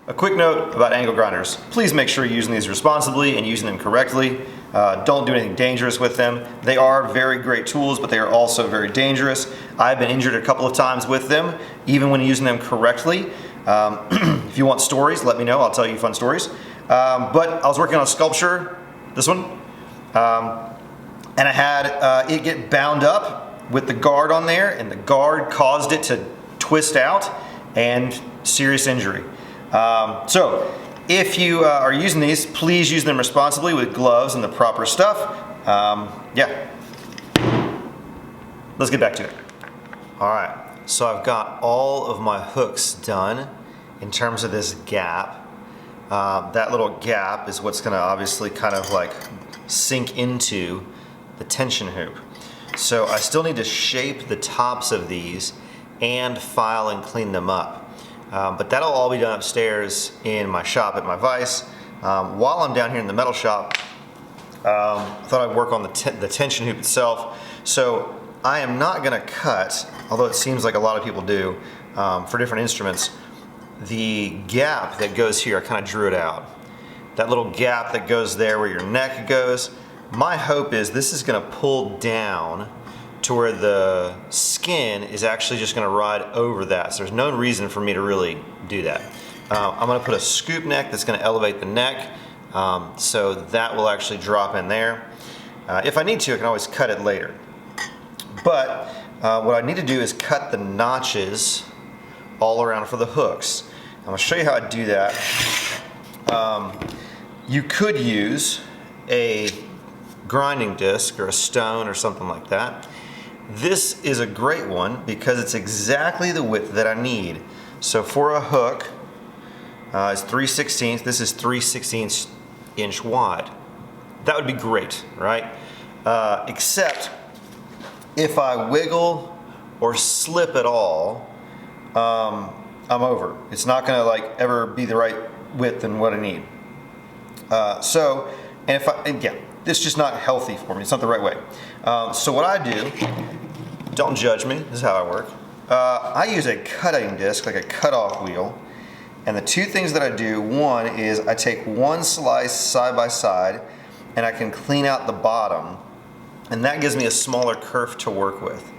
A quick note about angle grinders. Please make sure you're using these responsibly and using them correctly. Don't do anything dangerous with them. They are very great tools, but they are also very dangerous. I've been injured a couple of times with them, even when using them correctly. If you want stories, let me know. I'll tell you fun stories. But I was working on a sculpture, this one, and I had it get bound up with the guard on there, and the guard caused it to twist out and serious injury. So if you are using these, please use them responsibly with gloves and the proper stuff. Yeah, let's get back to it. All right, so I've got all of my hooks done in terms of this gap. That little gap is what's gonna obviously kind of like sink into the tension hoop. So I still need to shape the tops of these and file and clean them up. But that'll all be done upstairs in my shop at my vise. While I'm down here in the metal shop, I thought I'd work on the tension hoop itself. So I am not gonna cut, although it seems like a lot of people do for different instruments, the gap that goes here. I kind of drew it out. That little gap that goes there where your neck goes. My hope is this is gonna pull down to where the skin is actually just gonna ride over that. So there's no reason for me to really do that. I'm gonna put a scoop neck that's gonna elevate the neck, so that will actually drop in there. If I need to, I can always cut it later. But what I need to do is cut the notches all around for the hooks. I'm gonna show you how I do that. You could use a grinding disc or a stone or something like that. This is a great one because it's exactly the width that I need. So for a hook, it's 3/16. This is 3/16 inch wide. That would be great, right? Except if I wiggle or slip at all, I'm over. It's not gonna like ever be the right width and what I need. This is just not healthy for me. It's not the right way. So what I do, don't judge me, this is how I work. I use a cutting disc, like a cutoff wheel. And the two things that I do, one is I take one slice side by side and I can clean out the bottom. And that gives me a smaller kerf to work with.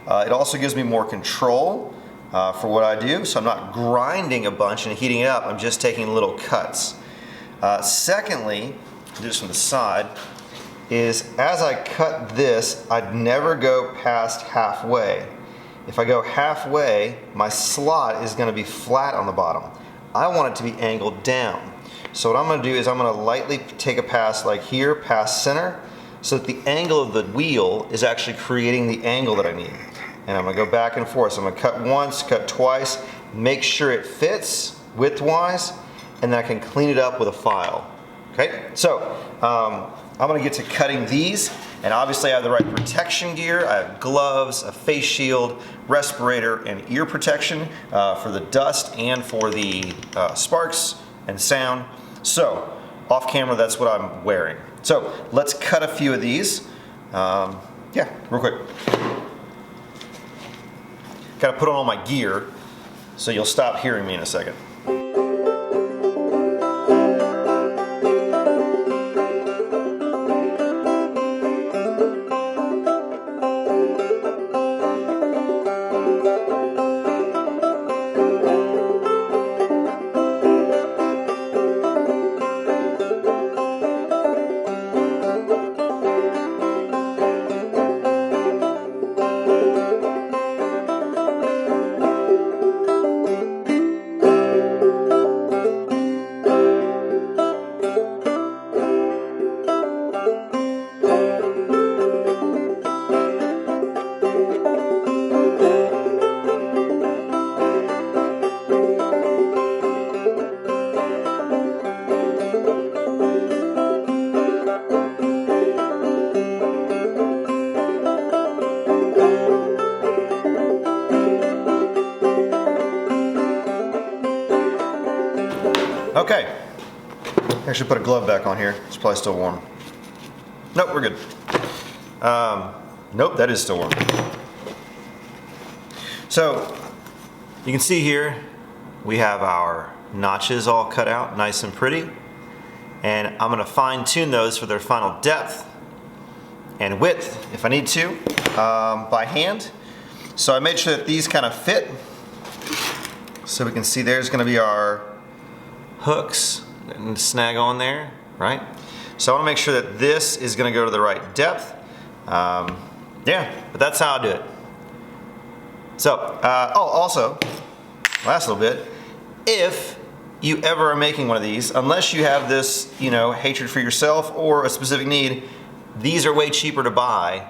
It also gives me more control for what I do. So I'm not grinding a bunch and heating it up. I'm just taking little cuts. Secondly, do this from the side, is as I cut this, I'd never go past halfway. If I go halfway, my slot is gonna be flat on the bottom. I want it to be angled down. So what I'm gonna do is I'm gonna lightly take a pass like here, past center, so that the angle of the wheel is actually creating the angle that I need. And I'm gonna go back and forth. So I'm gonna cut once, cut twice, make sure it fits width-wise, and then I can clean it up with a file. Okay, so I'm gonna get to cutting these, and obviously I have the right protection gear. I have gloves, a face shield, respirator, and ear protection for the dust and for the sparks and sound. So, off camera, that's what I'm wearing. So, let's cut a few of these. Yeah, real quick. Gotta put on all my gear, so you'll stop hearing me in a second. Okay, actually put a glove back on here. It's probably still warm. Nope, we're good. Nope, that is still warm. So you can see here we have our notches all cut out nice and pretty. And I'm gonna fine tune those for their final depth and width if I need to by hand. So I made sure that these kind of fit. So we can see there's gonna be our hooks and snag on there, right? So I wanna make sure that this is gonna go to the right depth. Yeah, but that's how I do it. So, also, last little bit, if you ever are making one of these, unless you have this, hatred for yourself or a specific need, these are way cheaper to buy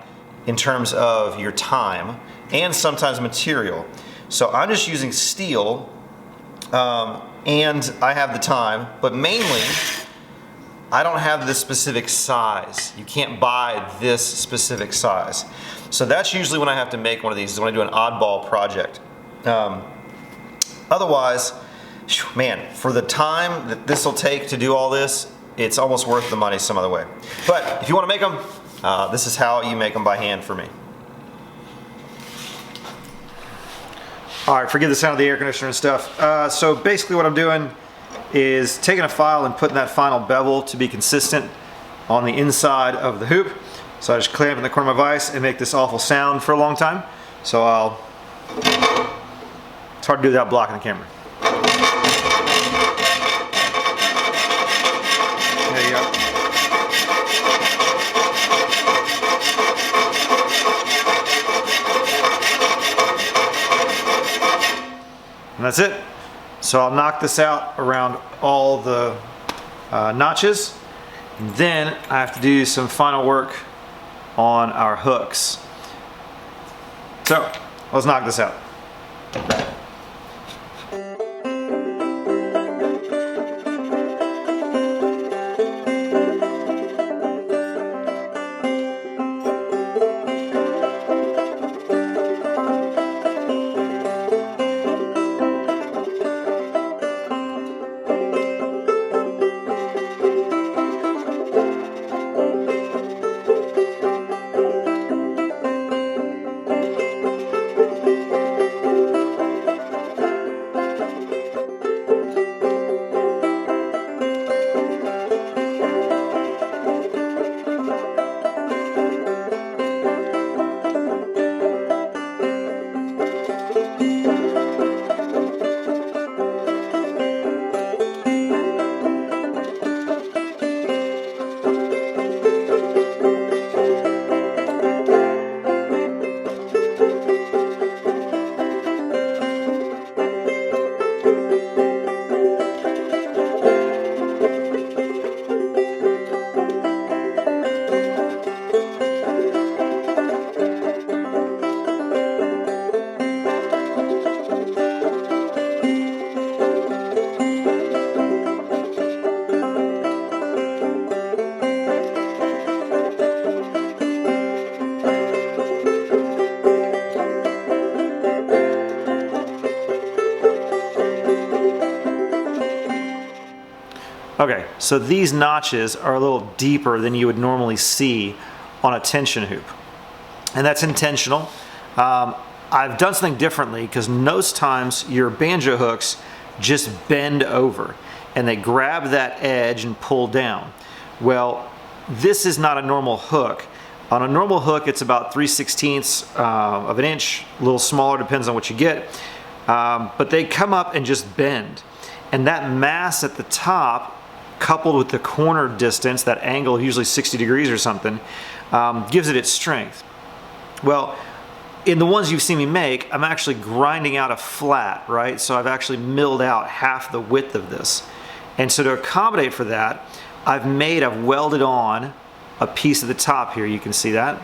in terms of your time and sometimes material. So I'm just using steel, and I have the time, but mainly, I don't have this specific size. You can't buy this specific size. So that's usually when I have to make one of these, is when I do an oddball project. Otherwise, man, for the time that this will take to do all this, it's almost worth the money some other way. But if you want to make them, this is how you make them by hand for me. All right, forgive the sound of the air conditioner and stuff. So basically what I'm doing is taking a file and putting that final bevel to be consistent on the inside of the hoop. So I just clamp in the corner of my vise and make this awful sound for a long time. So it's hard to do without blocking the camera. There you go. And that's it. So I'll knock this out around all the notches. And then I have to do some final work on our hooks. So let's knock this out. Okay, so these notches are a little deeper than you would normally see on a tension hoop. And that's intentional. I've done something differently because most times your banjo hooks just bend over and they grab that edge and pull down. Well, this is not a normal hook. On a normal hook, it's about 3/16 of an inch, a little smaller, depends on what you get. But they come up and just bend. And that mass at the top, coupled with the corner distance, that angle, usually 60 degrees or something, gives it its strength. Well, in the ones you've seen me make, I'm actually grinding out a flat, right? So I've actually milled out half the width of this. And so to accommodate for that, I've welded on a piece at the top here, you can see that.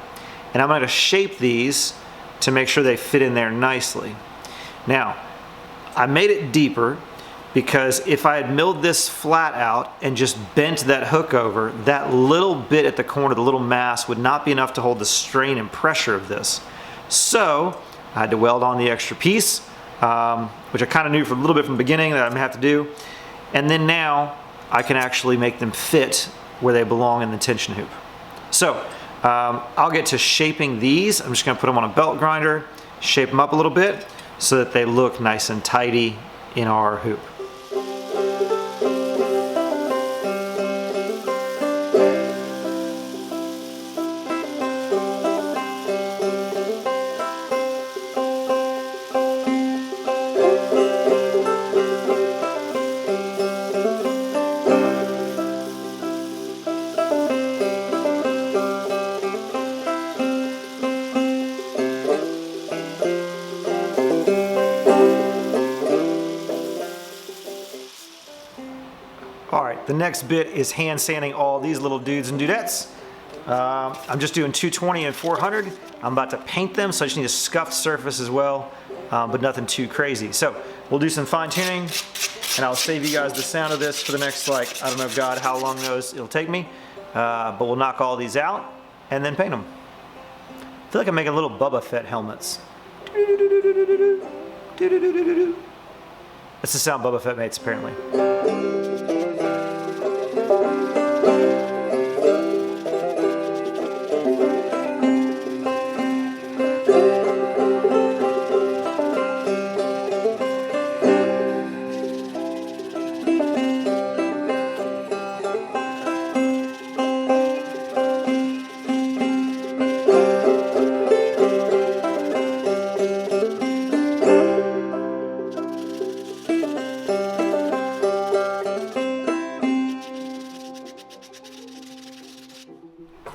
And I'm gonna shape these to make sure they fit in there nicely. Now, I made it deeper because if I had milled this flat out and just bent that hook over, that little bit at the corner, the little mass, would not be enough to hold the strain and pressure of this. So I had to weld on the extra piece, which I kind of knew from a little bit from the beginning that I'm gonna have to do. And then now I can actually make them fit where they belong in the tension hoop. So I'll get to shaping these. I'm just gonna put them on a belt grinder, shape them up a little bit so that they look nice and tidy in our hoop. the next bit is hand sanding all these little dudes and dudettes. I'm just doing 220 and 400. I'm about to paint them, so I just need a scuffed surface as well, but nothing too crazy. So we'll do some fine tuning, and I'll save you guys the sound of this for the next, like, I don't know, God, how long knows it'll take me. But we'll knock all these out and then paint them. I feel like I'm making little Boba Fett helmets. That's the sound Boba Fett makes, apparently.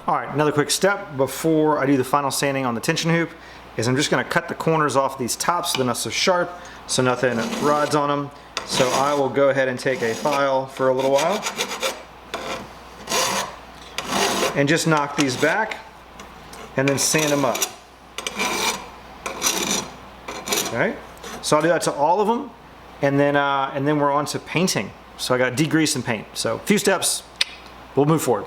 All right, another quick step before I do the final sanding on the tension hoop is I'm just gonna cut the corners off these tops so they're not so sharp, so nothing rides on them. So I will go ahead and take a file for a little while and just knock these back and then sand them up. Okay, so I'll do that to all of them, and then we're on to painting. So I got to degrease and paint. So a few steps, we'll move forward.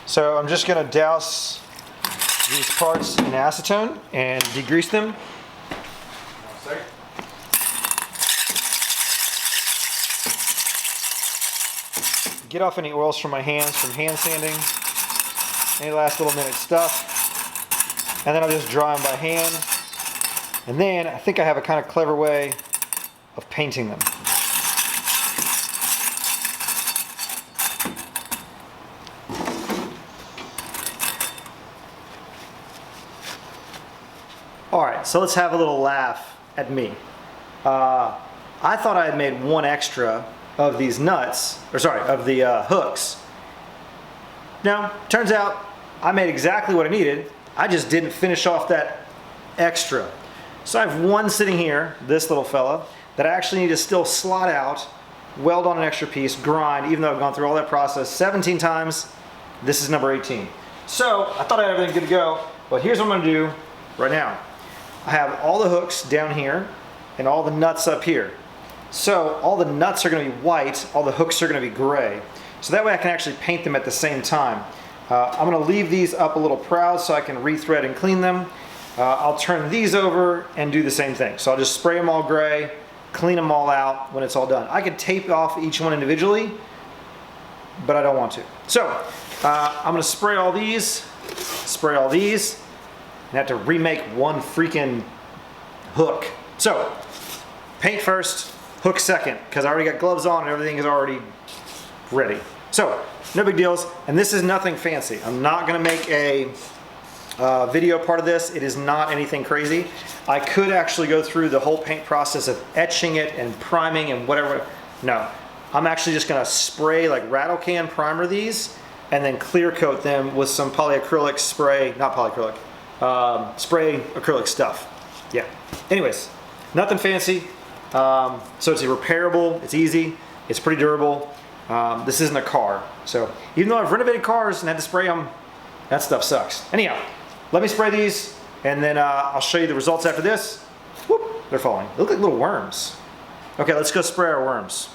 So I'm just going to douse these parts in acetone and degrease them. Get off any oils from my hands from hand sanding, any last little minute stuff, and then I'll just dry them by hand. And then I think I have a kind of clever way of painting them. All right, so let's have a little laugh at me. I thought I had made one extra of these nuts, or sorry, of the hooks. No, turns out I made exactly what I needed. I just didn't finish off that extra. So I have one sitting here, this little fella, that I actually need to still slot out, weld on an extra piece, grind, even though I've gone through all that process 17 times. This is number 18. So I thought I had everything good to go, but here's what I'm gonna do right now. I have all the hooks down here and all the nuts up here. So all the nuts are going to be white, all the hooks are going to be gray. So that way I can actually paint them at the same time. I'm going to leave these up a little proud so I can rethread and clean them. I'll turn these over and do the same thing. So I'll just spray them all gray, clean them all out when it's all done. I could tape off each one individually, but I don't want to. So I'm going to spray all these, and have to remake one freaking hook. So, paint first, hook second, because I already got gloves on and everything is already ready. So, no big deals, and this is nothing fancy. I'm not gonna make a video part of this. It is not anything crazy. I could actually go through the whole paint process of etching it and priming and whatever. No, I'm actually just gonna spray, like rattle can primer these, and then clear coat them with some polyacrylic spray, not polyacrylic, spray acrylic stuff. Yeah. Anyways, nothing fancy. So it's repairable, it's easy, it's pretty durable. This isn't a car. So even though I've renovated cars and had to spray them, that stuff sucks. Anyhow, let me spray these and then I'll show you the results after this. Whoop, they're falling. They look like little worms. Okay, let's go spray our worms.